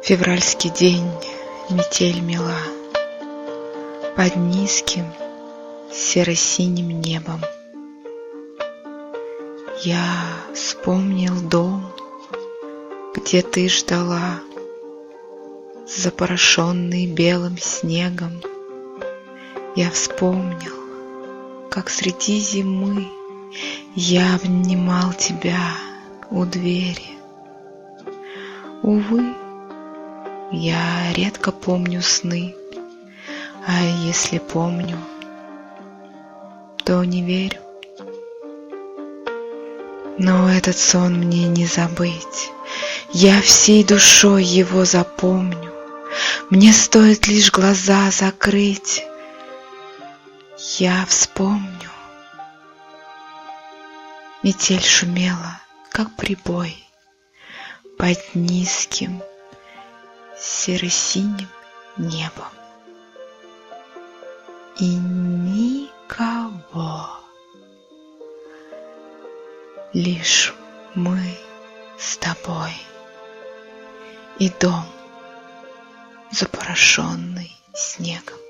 Февральский день, метель мела под низким серо-синим небом. Я вспомнил дом, где ты ждала, запорошенный белым снегом. Я вспомнил, как среди зимы я обнимал тебя у двери. Увы, я редко помню сны, а если помню, то не верю. Но этот сон мне не забыть, я всей душой его запомню. Мне стоит лишь глаза закрыть, я вспомню. Метель шумела, как прибой, под низким серо-синим небом. И никого, лишь мы с тобой и дом, запорошенный снегом.